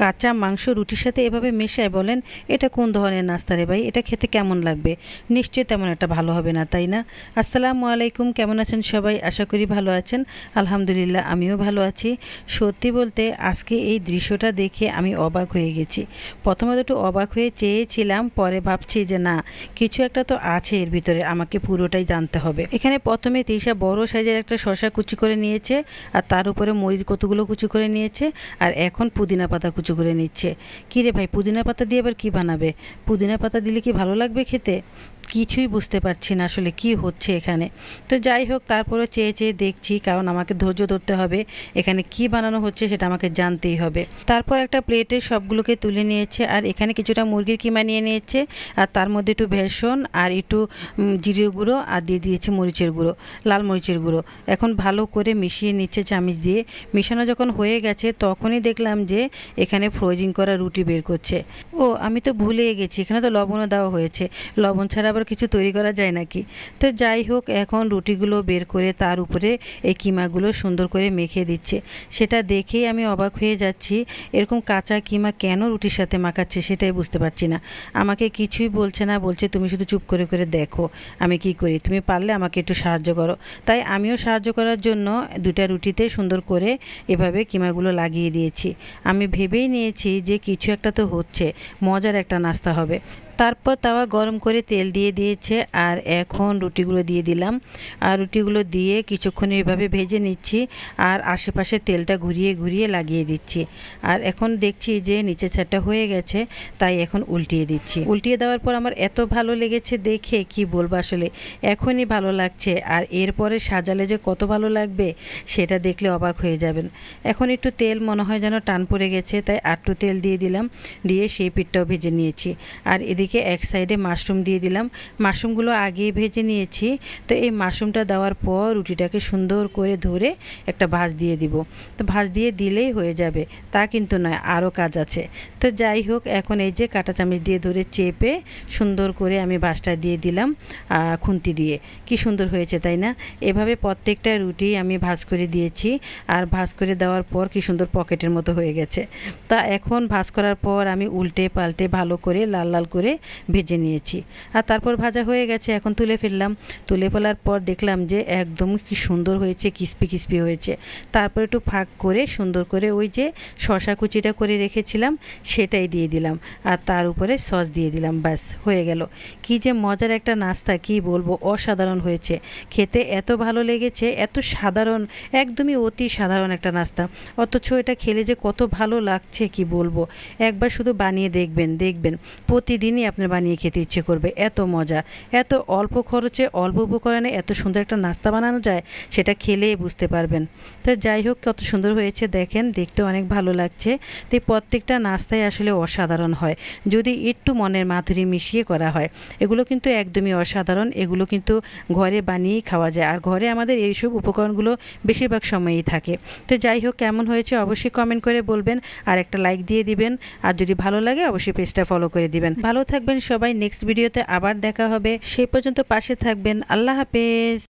কাঁচা মাংস রুটির সাথে এভাবে মেশায়, বলেন এটা কোন ধরনের নাস্তা রে ভাই? এটা খেতে কেমন লাগবে? নিশ্চয়ই তেমন একটা ভালো হবে না, তাই না? আসসালামু আলাইকুম, কেমন আছেন সবাই? আশা করি ভালো আছেন। আলহামদুলিল্লাহ, আমিও ভালো আছি। সত্যি বলতে আজকে এই দৃশ্যটা দেখে আমি অবাক হয়ে গেছি। প্রথমে তো একটু অবাক হয়ে চেয়েছিলাম, পরে ভাবছি যে না, কিছু একটা তো আছে এর ভিতরে, আমাকে পুরোটাই জানতে হবে। এখানে প্রথমে তিশা বড় সাইজের একটা শসা কুচি করে নিয়েছে, আর তার উপরে মরিচ কতগুলো কুচি করে নিয়েছে, আর এখন পুদিনা পাতা কুচি করে নিচ্ছে। কী রে ভাই, পুদিনা পাতা দিয়ে আবার কী বানাবে? পুদিনা পাতা দিলে কি ভালো লাগবে খেতে? কিছুই বুঝতে পারছি না আসলে কি হচ্ছে এখানে। তো যাই হোক, তারপরে চেয়ে চেয়ে দেখছি, কারণ আমাকে ধৈর্য ধরতে হবে, এখানে কি বানানো হচ্ছে সেটা আমাকে জানতেই হবে। তারপর একটা প্লেটে সবগুলোকে তুলে নিয়েছে, আর এখানে কিছুটা মুরগির কিমা নিয়ে নিয়েছে, আর তার মধ্যে একটু বেসন আর একটু জিরে গুঁড়ো আর দিয়ে দিয়েছে মরিচের গুঁড়ো, লাল মরিচের গুঁড়ো। এখন ভালো করে মিশিয়ে নিচ্ছে চামচ দিয়ে। মিশানো যখন হয়ে গেছে তখনই দেখলাম যে এখানে ফ্রোজিং করা রুটি বের করছে। ও, আমি তো ভুলে গেছি, এখানে তো লবণও দেওয়া হয়েছে। লবণ ছাড়া আবার কিছু তৈরি করা যায় নাকি? তো যাই হোক, এখন রুটিগুলো বের করে তার উপরে এই কিমাগুলো সুন্দর করে মেখে দিচ্ছে। সেটা দেখেই আমি অবাক হয়ে যাচ্ছি, এরকম কাঁচা কিমা কেন রুটির সাথে মাখাচ্ছে সেটাই বুঝতে পারছি না। আমাকে কিছুই বলছে না, বলছে তুমি শুধু চুপ করে করে দেখো আমি কি করি, তুমি পারলে আমাকে একটু সাহায্য করো। তাই আমিও সাহায্য করার জন্য দুটা রুটিতে সুন্দর করে এভাবে কিমাগুলো লাগিয়ে দিয়েছি। আমি ভেবেই নিয়েছি যে কিছু একটা তো হচ্ছে, মজার একটা নাস্তা হবে। তারপর তাওয়া গরম করে তেল দিয়ে দিয়েছে, আর এখন রুটিগুলো দিয়ে দিলাম, আর রুটিগুলো দিয়ে কিছুক্ষণ এভাবে ভেজে নিচ্ছি, আর আশেপাশে তেলটা ঘুরিয়ে ঘুরিয়ে লাগিয়ে দিচ্ছি। আর এখন দেখছি যে নিচের ছাড়টা হয়ে গেছে, তাই এখন উল্টিয়ে দিচ্ছি। উল্টিয়ে দেওয়ার পর আমার এত ভালো লেগেছে দেখে কি বলবো, আসলে এখনই ভালো লাগছে, আর এরপরে সাজালে যে কত ভালো লাগবে সেটা দেখলে অবাক হয়ে যাবেন। এখন একটু তেল মনে হয় যেন টান পড়ে গেছে, তাই আরটু তেল দিয়ে দিলাম, দিয়ে সেই পিঠটাও ভেজে নিয়েছি। আর এদিকে এক সাইডে মাশরুম দিয়ে দিলাম। মাশরুমগুলো আগেই ভেজে নিয়েছি, তো এই মাশরুমটা দেওয়ার পর রুটিটাকে সুন্দর করে ধরে একটা ভাঁজ দিয়ে দিব। তো ভাঁজ দিয়ে দিলেই হয়ে যাবে তা কিন্তু নয়, আরও কাজ আছে। তো যাই হোক, এখন এই যে কাঁটা চামচ দিয়ে ধরে চেপে সুন্দর করে আমি ভাঁজটা দিয়ে দিলাম খুন্তি দিয়ে। কি সুন্দর হয়েছে তাই না? এভাবে প্রত্যেকটা রুটি আমি ভাঁজ করে দিয়েছি, আর ভাঁজ করে দেওয়ার পর কি সুন্দর পকেটের মতো হয়ে গেছে। তা এখন ভাঁজ করার পর আমি উল্টে পাল্টে ভালো করে লাল লাল করে ভেজে নিয়েছি। আর তারপর ভাজা হয়ে গেছে, এখন তুলে ফেললাম। তুলে ফেলার পর দেখলাম যে একদম কি সুন্দর হয়েছে, ক্রিস্পি ক্রিস্পি হয়েছে। তারপর একটু ফাঁক করে সুন্দর করে ওই যে শসা কুচিটা করে রেখেছিলাম সেটাই দিয়ে দিলাম, আর তার উপরে সস দিয়ে দিলাম। ব্যাস হয়ে গেল। কি যে মজার একটা নাস্তা, কি বলবো, অসাধারণ হয়েছে। খেতে এত ভালো লেগেছে, এত সাধারণ, একদমই অতি সাধারণ একটা নাস্তা, অথচ এটা খেলে যে কত ভালো লাগছে কি বলবো। একবার শুধু বানিয়ে দেখবেন, দেখবেন প্রতিদিনই আপনার বানিয়ে খেতে ইচ্ছে করবে। এত মজা, এত অল্প খরচে অল্প উপকরণে এত সুন্দর একটা নাস্তা বানানো যায়, সেটা খেলেই বুঝতে পারবেন। তো যাই হোক, কত সুন্দর হয়েছে দেখেন, দেখতে অনেক ভালো লাগছে। তো প্রত্যেকটা নাস্তাই আসলে অসাধারণ হয় যদি একটু মনের মাধুরী মিশিয়ে করা হয়। এগুলো কিন্তু একদমই অসাধারণ, এগুলো কিন্তু ঘরে বানিয়েই খাওয়া যায়, আর ঘরে আমাদের এইসব উপকরণগুলো বেশিরভাগ সময়ই থাকে। তো যাই হোক, কেমন হয়েছে অবশ্যই কমেন্ট করে বলবেন, আর একটা লাইক দিয়ে দিবেন, আর যদি ভালো লাগে অবশ্যই পেজটা ফলো করে দিবেন। ভালো থাকবেন সবাই, নেক্সট ভিডিওতে আবার দেখা হবে, সেই পর্যন্ত পাশে থাকবেন। আল্লাহ হাফেজ।